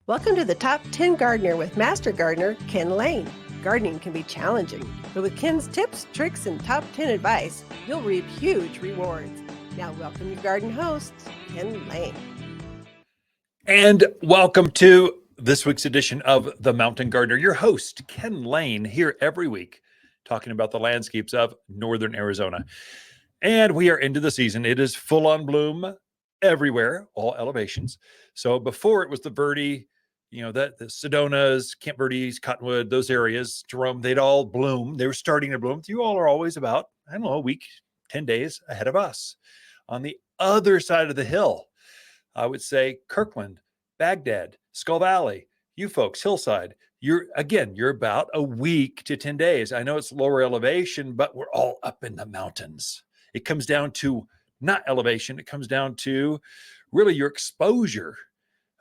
Welcome to the Top 10 Gardener with Master Gardener Ken Lain. Gardening can be challenging, but with Ken's tips, tricks, and top 10 advice, you'll reap huge rewards. Now welcome your garden host, Ken Lain. And welcome to this week's edition of The Mountain Gardener. Your host, Ken Lain, here every week talking about the landscapes of northern Arizona. And we are into the season. It is full on bloom everywhere, all elevations. So before it was the Verde, the Sedonas, Camp Verdes, Cottonwood, those areas, Jerome, they'd all bloom. They were starting to bloom. You all are always about, a week, 10 days ahead of us. On the other side of the hill, I would say Kirkland, Baghdad, Skull Valley, you folks, Hillside, you're about a week to 10 days. I know it's lower elevation, but we're all up in the mountains. It comes down to not elevation. It comes down to really your exposure.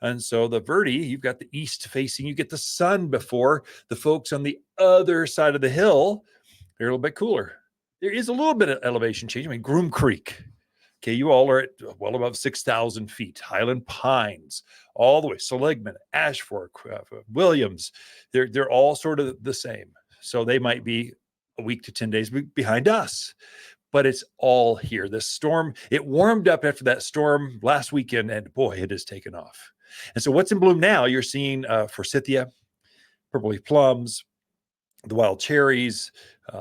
And so the Verde, you've got the east facing, you get the sun before the folks on the other side of the hill. They're a little bit cooler. There is a little bit of elevation change. Groom Creek. Okay, you all are at well above 6,000 feet. Highland Pines, all the way. Seligman, Ashfork, Williams, they're all sort of the same. So they might be a week to 10 days behind us. But it's all here. This storm, it warmed up after that storm last weekend, and boy, it has taken off. And so what's in bloom now, you're seeing forsythia, purple leaf plums, the wild cherries,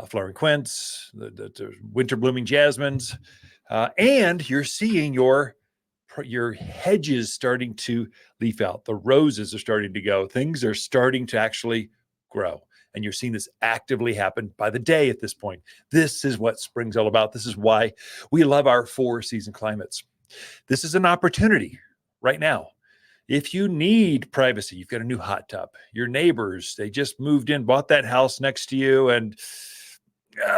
flowering quince, the winter blooming jasmines, and you're seeing your hedges starting to leaf out. The roses are starting to go. Things are starting to actually grow. And you're seeing this actively happen by the day at this point. This is what spring's all about. This is why we love our 4-season climates. This is an opportunity right now. If you need privacy, you've got a new hot tub. Your neighbors, they just moved in, bought that house next to you, and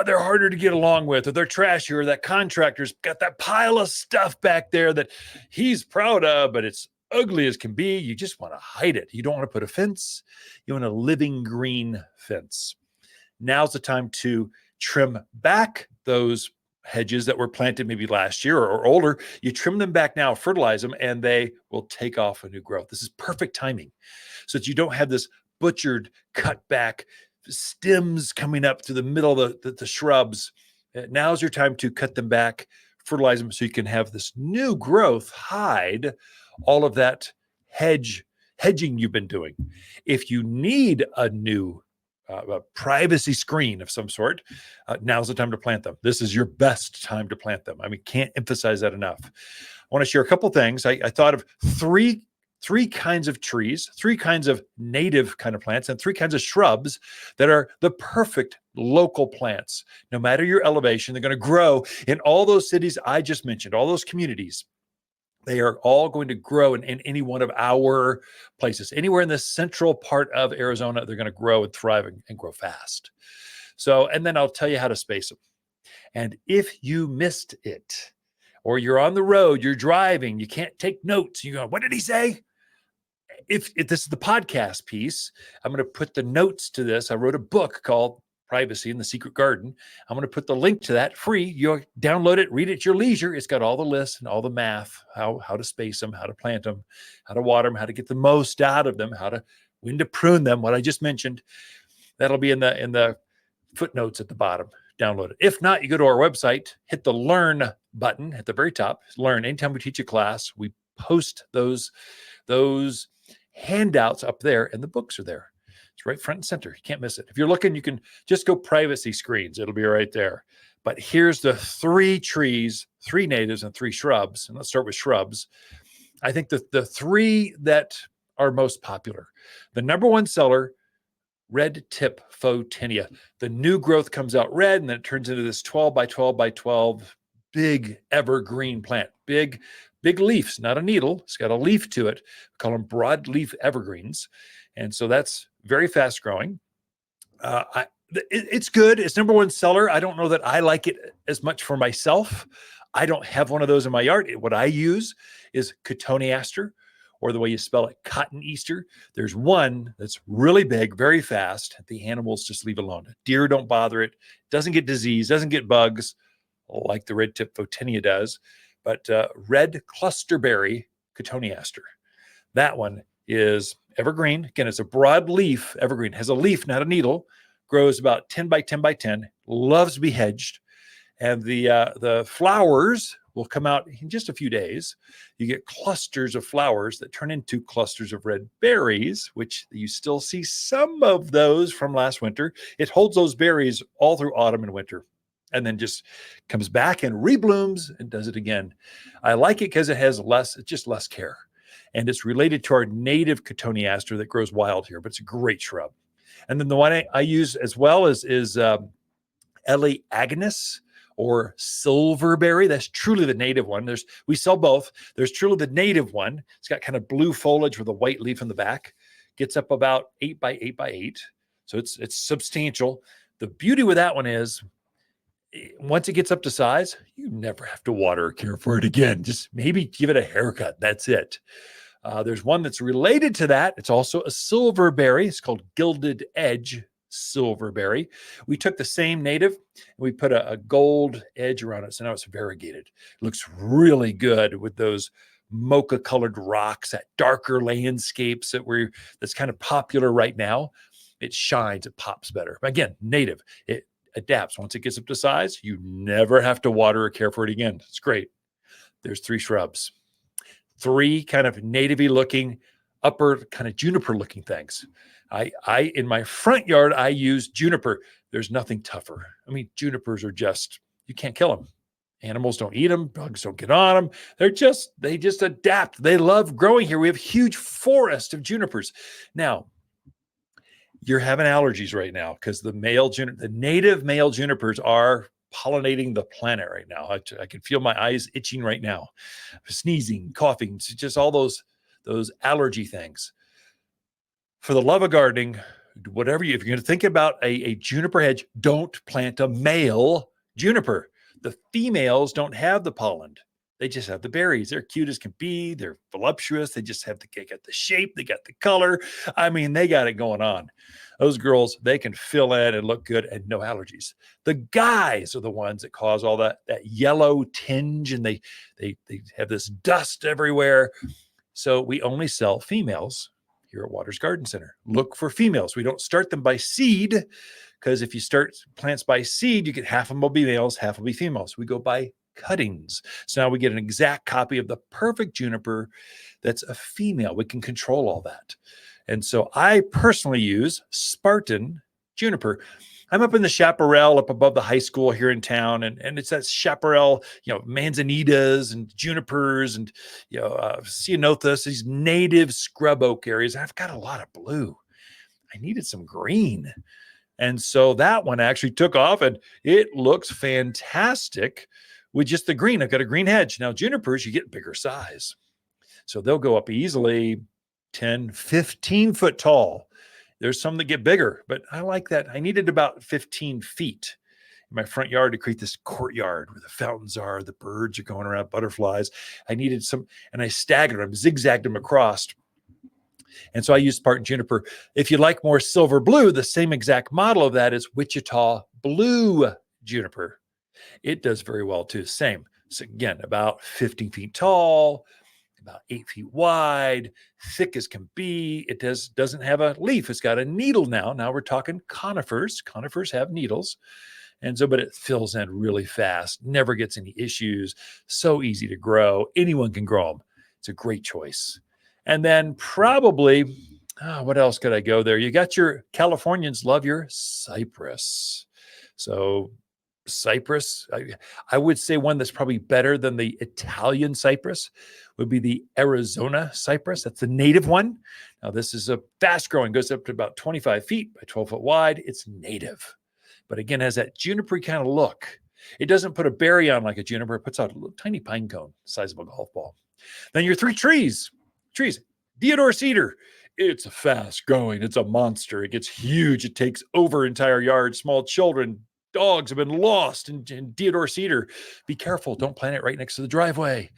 they're harder to get along with, or they're trashy, or that contractor's got that pile of stuff back there that he's proud of, but it's ugly as can be. You just want to hide it. You don't want to put a fence. You want a living green fence. Now's the time to trim back those hedges that were planted maybe last year or older. You trim them back now, fertilize them, and they will take off a new growth. This is perfect timing so that you don't have this butchered, cut back stems coming up to the middle of the shrubs. Now's your time to cut them back, fertilize them so you can have this new growth hide all of that hedging you've been doing. If you need a new a privacy screen of some sort, now's the time to plant them. This is your best time to plant them. Can't emphasize that enough. I want to share a couple things. I thought of three kinds of trees, 3 kinds of native kind of plants, and 3 kinds of shrubs that are the perfect local plants. No matter your elevation, they're going to grow in all those cities I just mentioned, all those communities. They are all going to grow in any one of our places. Anywhere in the central part of Arizona, they're going to grow and thrive and grow fast. So, and then I'll tell you how to space them. And if you missed it, or you're on the road, you're driving, you can't take notes, you go, what did he say? If this is the podcast piece, I'm going to put the notes to this. I wrote a book called Privacy in the Secret Garden. I'm going to put the link to that free. You download it, read it at your leisure. It's got all the lists and all the math, how to space them, how to plant them, how to water them, how to get the most out of them, when to prune them, what I just mentioned. That'll be in the footnotes at the bottom. Download it. If not, you go to our website, hit the Learn button at the very top. Learn. Anytime we teach a class, we post those handouts up there, and the books are there. It's right front and center. You can't miss it. If you're looking, you can just go privacy screens. It'll be right there. But here's the 3 trees, 3 natives, and 3 shrubs. And let's start with shrubs. I think the 3 that are most popular. The number 1 seller, Red Tip Photinia. The new growth comes out red, and then it turns into this 12 by 12 by 12 big evergreen plant. Big leaves, not a needle. It's got a leaf to it. We call them broadleaf evergreens. And so that's very fast growing. It's good. It's number 1 seller. I don't know that I like it as much for myself. I don't have one of those in my yard. What I use is Cotoneaster, or the way you spell it, Cotoneaster. There's one that's really big, very fast. The animals just leave alone. Deer don't bother it. Doesn't get disease, doesn't get bugs like the Red Tip Photinia does. But red clusterberry Cotoneaster. That one is evergreen. Again, it's a broad leaf evergreen. Has a leaf, not a needle. Grows about 10 by 10 by 10. Loves to be hedged. And the flowers will come out in just a few days. You get clusters of flowers that turn into clusters of red berries, which you still see some of those from last winter. It holds those berries all through autumn and winter, and then just comes back and reblooms and does it again. I like it because it has just less care. And it's related to our native Cotoneaster that grows wild here, but it's a great shrub. And then the one I use as well is Ellie Agnes, or Silverberry. That's truly the native one. We sell both. There's truly the native one. It's got kind of blue foliage with a white leaf in the back. Gets up about 8 by 8 by 8. So it's substantial. The beauty with that one is once it gets up to size, you never have to water or care for it again. Just maybe give it a haircut. That's it. There's one that's related to that. It's also a silverberry. It's called Gilded Edge Silverberry. We took the same native and we put a gold edge around it. So now it's variegated. It looks really good with those mocha colored rocks, that darker landscapes that's kind of popular right now. It shines, it pops better. Again, native. It adapts. Once it gets up to size, you never have to water or care for it again. It's great. There's 3 shrubs. 3 kind of native-y looking, upper kind of juniper looking things. I in my front yard, I use juniper. There's nothing tougher. I mean, junipers are you can't kill them. Animals don't eat them. Bugs don't get on them. They just adapt. They love growing here. We have huge forest of junipers. Now, you're having allergies right now because the native male junipers are pollinating the planet right now. I can feel my eyes itching right now. Sneezing, coughing, just all those allergy things. For the love of gardening, if you're going to think about a juniper hedge, don't plant a male juniper. The females don't have the pollen. They just have the berries. They're cute as can be. They're voluptuous. They got the shape. They got the color. I mean, they got it going on. Those girls, they can fill in and look good and no allergies. The guys are the ones that cause all that yellow tinge, and they have this dust everywhere. So we only sell females here at Waters Garden Center. Look for females. We don't start them by seed, because if you start plants by seed, you get half of them will be males, half will be females. We go by cuttings. So now we get an exact copy of the perfect juniper that's a female. We can control all that. And so I personally use Spartan juniper. I'm up in the chaparral up above the high school here in town, and it's that chaparral, manzanitas and junipers and ceanothus, these native scrub oak areas. I've got a lot of blue. I needed some green. And so that one actually took off, and it looks fantastic with just the green. I've got a green hedge. Now, junipers, you get bigger size. So they'll go up easily 10, 15 foot tall. There's some that get bigger, but I like that. I needed about 15 feet in my front yard to create this courtyard where the fountains are, the birds are going around, butterflies. I needed some, and I staggered them, zigzagged them across. And so I used Spartan juniper. If you like more silver blue, the same exact model of that is Wichita Blue juniper. It does very well too. Same. So again, about 15 feet tall, about 8 feet wide, thick as can be. It doesn't have a leaf. It's got a needle now. Now we're talking conifers. Conifers have needles. And so, but it fills in really fast, never gets any issues, so easy to grow. Anyone can grow them. It's a great choice. And then probably, what else could I go there? You got your Californians love your cypress. So cypress, I would say one that's probably better than the Italian cypress would be the Arizona cypress. That's the native one. Now this is a fast growing, goes up to about 25 feet by 12 foot wide. It's native, but again, has that juniper kind of look. It doesn't put a berry on like a juniper. It puts out a little tiny pine cone, size of a golf ball. Then your 3 trees, Deodar Cedar. It's a fast growing. It's a monster. It gets huge. It takes over entire yards. Small children, dogs have been lost in Deodar Cedar. Be careful. Don't plant it right next to the driveway.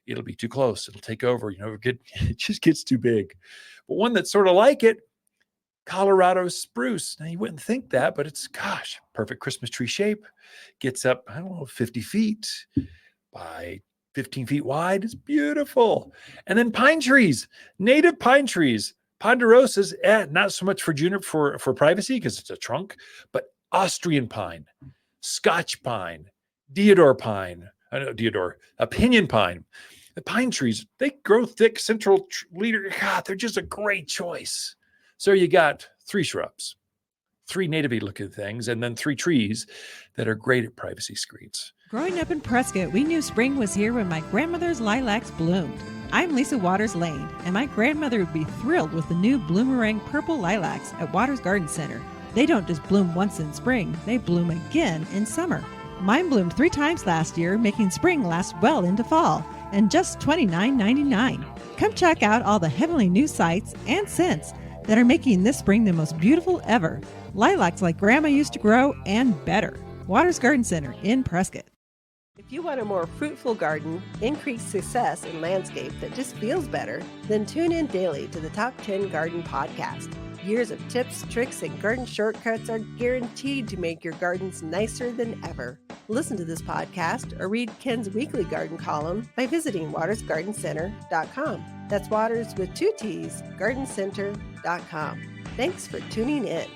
It'll be too close. It'll take over. It just gets too big. But one that's sort of like it, Colorado spruce. Now you wouldn't think that, but it's, perfect Christmas tree shape. Gets up, 50 feet by 15 feet wide. It's beautiful. And then pine trees, native pine trees, ponderosas, not so much for juniper for privacy because it's a trunk, but Austrian pine, Scotch pine, Deodar pine, pinyon pine. The pine trees, they grow thick central leader. God, they're just a great choice. So you got 3 shrubs, 3 native-y looking things, and then 3 trees that are great at privacy screens. Growing up in Prescott, we knew spring was here when my grandmother's lilacs bloomed. I'm Lisa Waters Lain, and my grandmother would be thrilled with the new bloomerang purple lilacs at Waters Garden Center. They don't just bloom once in spring, they bloom again in summer. Mine bloomed 3 times last year, making spring last well into fall, and just $29.99. Come check out all the heavenly new sights and scents that are making this spring the most beautiful ever. Lilacs like Grandma used to grow and better. Waters Garden Center in Prescott. If you want a more fruitful garden, increased success, and landscape that just feels better, then tune in daily to the Top 10 Garden Podcast. Years of tips, tricks, and garden shortcuts are guaranteed to make your gardens nicer than ever. Listen to this podcast or read Ken's weekly garden column by visiting watersgardencenter.com. That's Waters with 2 T's, gardencenter.com. Thanks for tuning in.